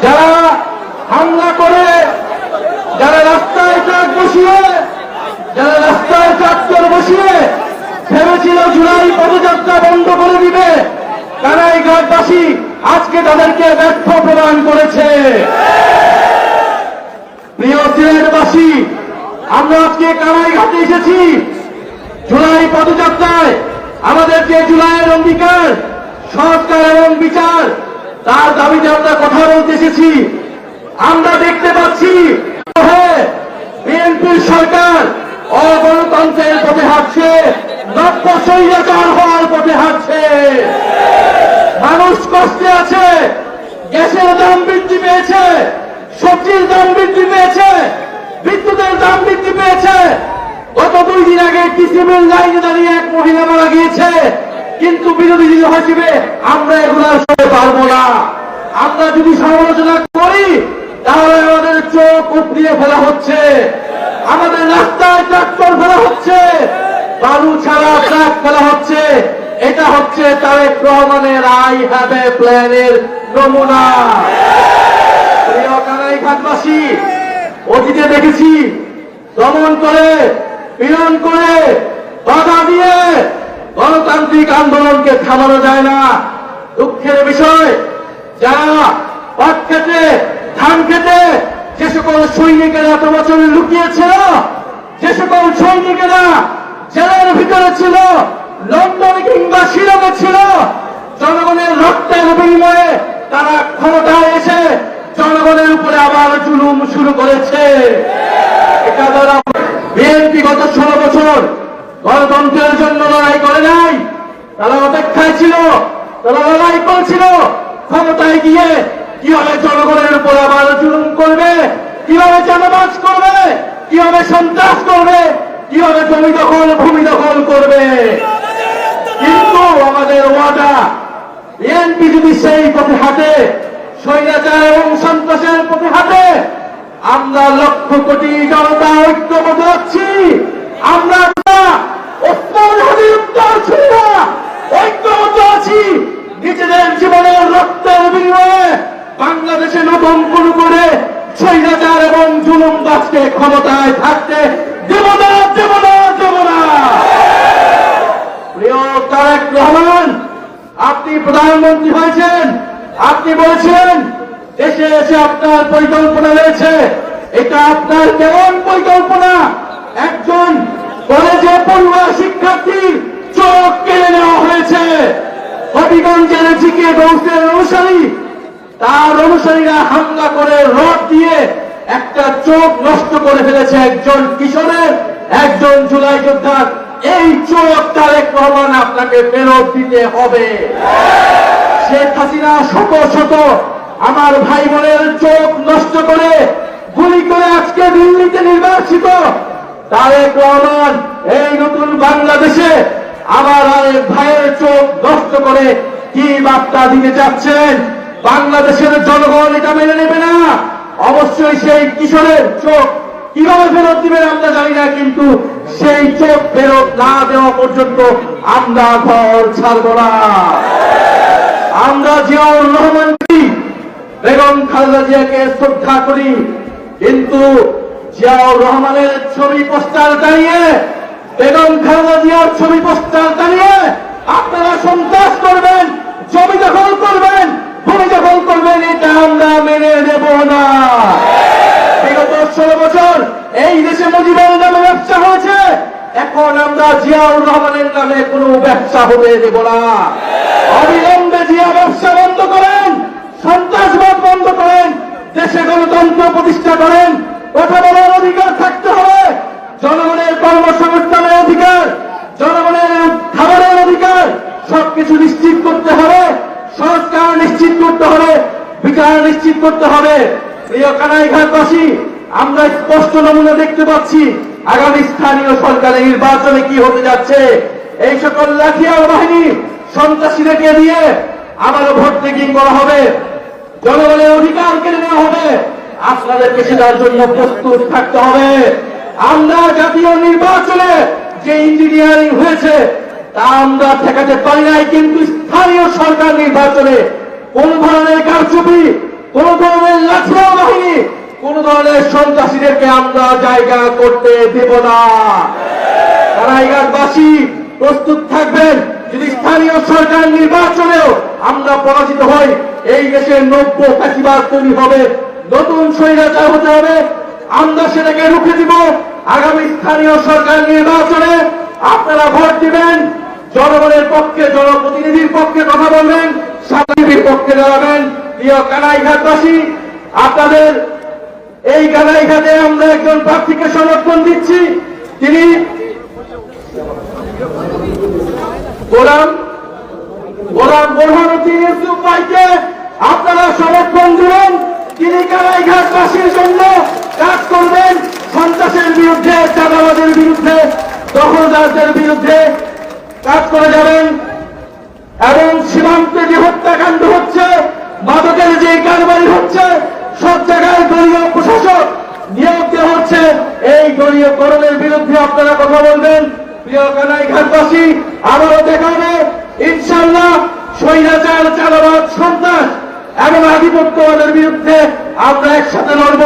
যারা হামলা করে, যারা রাস্তায় ট্রাক বসিয়ে, যারা রাস্তায় ট্রাক্টর বসিয়ে ভেবেছিল জুলাই পদযাত্রা বন্ধ করে দিবে, কানাইঘাটবাসী আজকে তাদেরকে ব্যর্থ প্রদান করেছে। প্রিয় সিলেটবাসী, আমরা আজকে কানাইঘাটে এসেছি জুলাই পদযাত্রায় আমাদের যে জুলাইয়ের অঙ্গীকার, সংস্কার এবং বিচার, তার দাবিতে আমরা কথা বলতে এসেছি। আমরা দেখতে পাচ্ছি বিএনপির সরকার অগণতন্ত্রের পথে হাঁটছে, নব্য স্বৈরাচার হওয়ার পথে হাঁটছে। মানুষ কষ্টে আছে, গ্যাসের দাম বৃদ্ধি পেয়েছে, সবজির দাম বৃদ্ধি পেয়েছে, বিদ্যুতের দাম বৃদ্ধি পেয়েছে। গত 2 দিন আগে টিসিবির লাইনে দাঁড়িয়ে এক মহিলা মারা গিয়েছে, কিন্তু বিরোধী হিসেবে আমরা এগুলো সইতে পারবো না। আমরা যদি সমালোচনা করি তাহলে আমাদের চোখ উপড়িয়ে ফেলা হচ্ছে, আমাদের রাস্তায় ট্রাক্টর ফেলা হচ্ছে, বালু ছাড়া ট্রাক ফেলা হচ্ছে। এটা হচ্ছে তারেক রহমানের আই হ্যাভ এ প্ল্যানের নমুনা। প্রিয় কানাইঘাটবাসী, অতীতে দেখেছি দমন করে, পীড়ন করে, বাধা দিয়ে গণতান্ত্রিক আন্দোলনকে থামানো যায় না। দুঃখের বিষয়, যারা পাট খেতে, ধান খেতে যে সকল সৈনিকেরা এত বছর লুকিয়েছিল, যে সকল সৈনিকেরা জেলের ভিতরে ছিল, লন্ডনে কিংবা শিলংয়ে ছিল, জনগণের রক্তের বিনিময়ে তারা ক্ষমতায় এসে জনগণের উপরে আবার জুলুম শুরু করেছে। এটা দ্বারা বিএনপি গত 16 বছর গণতন্ত্রের জন্য লড়াই করে নাই, তারা অপেক্ষায় ছিল, তারা লড়াই করেছিল ক্ষমতায় গিয়ে কিভাবে জনগণের উপর আবার জুলুম করবে, কিভাবে চাঁদাবাজ করবে, কিভাবে সন্ত্রাস করবে, কিভাবে জমি দখল, ভূমি দখল করবে। কিন্তু আমাদের ওয়াদা, বিএনপি যদি সেই পথে হাঁটে, স্বৈরাচার এবং সন্ত্রাসের পথে হাঁটে, আমরা লক্ষ কোটি জনতা ঐক্যবদ্ধ আছি। আমরা ওসমান হাদির উত্তর ছিল না, ঐক্যবদ্ধ আছি। নিজেদের জীবনের রক্তের বিনিময়ে বাংলাদেশে নতুন শুরু করে স্বৈরাচার এবং জুলুমবাজকে ক্ষমতায় থাকতে দেব না, দেব না, দেব না। প্রিয় তারেক রহমান, আপনি প্রধানমন্ত্রী হয়েছেন, আপনি বলেছিলেন দেশে এসে আপনার পরিকল্পনা রয়েছে। এটা আপনার কেমন পরিকল্পনা? একজন কলেজে পড়ুয়া শিক্ষার্থীর চোখ কেড়ে নেওয়া হয়েছে। হবিগঞ্জের জিকে গৌসের অনুসারী, তার অনুসারীরা হামলা করে রড দিয়ে একটা চোখ নষ্ট করে ফেলেছে একজন কিশোরের, একজন জুলাই যোদ্ধার। এই চোখ তারেক রহমান আপনাকে ফেরত দিতে হবে। শেখ হাসিনা শত শত আমার ভাই বোনের চোখ নষ্ট করে, গুলি করে আজকে দিল্লিতে নির্বাসিত। তারেক রহমান এই নতুন বাংলাদেশে আমার আরেক ভাইয়ের চোখ নষ্ট করে কি বার্তা দিতে চাচ্ছেন? বাংলাদেশের জনগণ এটা মেনে নেবে না। অবশ্যই সেই কিশোরের চোখ কিভাবে ফেরত দিবেন আমরা জানি না, কিন্তু সেই চোখ ফেরত না দেওয়া পর্যন্ত আমরা ঘর ছাড়ব না। আমরা জিয়াউর রহমানকে, বেগম খালেদা জিয়াকে শ্রদ্ধা করি, কিন্তু জিয়াউর রহমানের ছবি পোস্টার টানিয়ে, বেগম খালেদা জিয়ার ছবি পোস্টার টানিয়ে আপনারা সন্ত্রাস করবেন, জমি দখল করবেন, ভূমি দখল করবেন, এটা আমরা মেনে নেব না। বিগত 16 বছর এই দেশে মুজিবের নামে ব্যবসা হয়েছে, এখন আমরা জিয়াউর রহমানের নামে কোনো ব্যবসা হতে দেব না। অবিলম্বে জিয়া ব্যবসা বন্ধ করেন, সন্ত্রাসবাদ বন্ধ করেন, দেশে গণতন্ত্র প্রতিষ্ঠা করেন। কথা বলার অধিকার থাকতে হবে, জনগণের কর্মসংস্থানের অধিকার, জনগণের খাবারের অধিকার, সবকিছু নিশ্চিত করতে হবে, সংস্কার নিশ্চিত করতে হবে, বিচার নিশ্চিত করতে হবে। প্রিয় কানাইঘাটবাসী, আমরা স্পষ্ট নমুনা দেখতে পাচ্ছি আগামী স্থানীয় সরকারের নির্বাচনে কি হতে যাচ্ছে। এই সকল লাঠিয়াল বাহিনী সন্ত্রাসীদেরকে দিয়ে আবারও ভোট টেকিং করা হবে, জনগণের অধিকার কেড়ে নেওয়া হবে। আপনাদেরকে সেটার জন্য প্রস্তুত থাকতে হবে। আমরা জাতীয় নির্বাচনে যে ইঞ্জিনিয়ারিং হয়েছে তা আমরা ঠেকাতে পারি নাই, কিন্তু স্থানীয় সরকার নির্বাচনে কোন ধরনের কারচুপি, কোন ধরনের ধরনের সন্ত্রাসীদেরকে আমরা জায়গা করতে দেব না। কারাইঘাটবাসী প্রস্তুত থাকবেন, যদি স্থানীয় সরকার নির্বাচনেও আমরা পরাজিত হই, এই দেশের নব্য ফ্যাসিবাদ তৈরি হবে, নতুন স্বৈরাচার হতে হবে, আমরা সেটাকে রুখে দিব। আগামী স্থানীয় সরকার নির্বাচনে আপনারা ভোট দিবেন, জনগণের পক্ষে, জনপ্রতিনিধির পক্ষে কথা বলবেন, সাধারণের পক্ষে দাঁড়াবেন। প্রিয় কানাইঘাটবাসী, আপনাদের এই কানাইঘাটে আমরা একজন প্রার্থীকে সমর্থন দিচ্ছি, তিনি গোলাম বোরহানুদ্দিন ইউসুফ ভাইকে আপনারা সমর্থন দিবেন। তিনি কানাইঘাটবাসীর জন্য কাজ করবেন, সন্ত্রাসের বিরুদ্ধে, চাঁদাবাদের বিরুদ্ধে, দখলদারদের বিরুদ্ধে কাজ করে যাবেন। এবং সীমান্তে যে হত্যাকাণ্ড হচ্ছে, মাদকের যে কারবারি হচ্ছে, সব জায়গায় দলীয় প্রশাসক নিয়োগ দেওয়া হচ্ছে, এই দলীয়করণের বিরুদ্ধে আপনারা কথা বলবেন। প্রিয় কানাইঘাটবাসী, আবারও দেখা হবে ইনশাআল্লাহ। স্বৈরাচার, চাঁদাবাদ, সন্ত্রাস এবং আধিপত্যবাদের বিরুদ্ধে আমরা একসাথে লড়ব।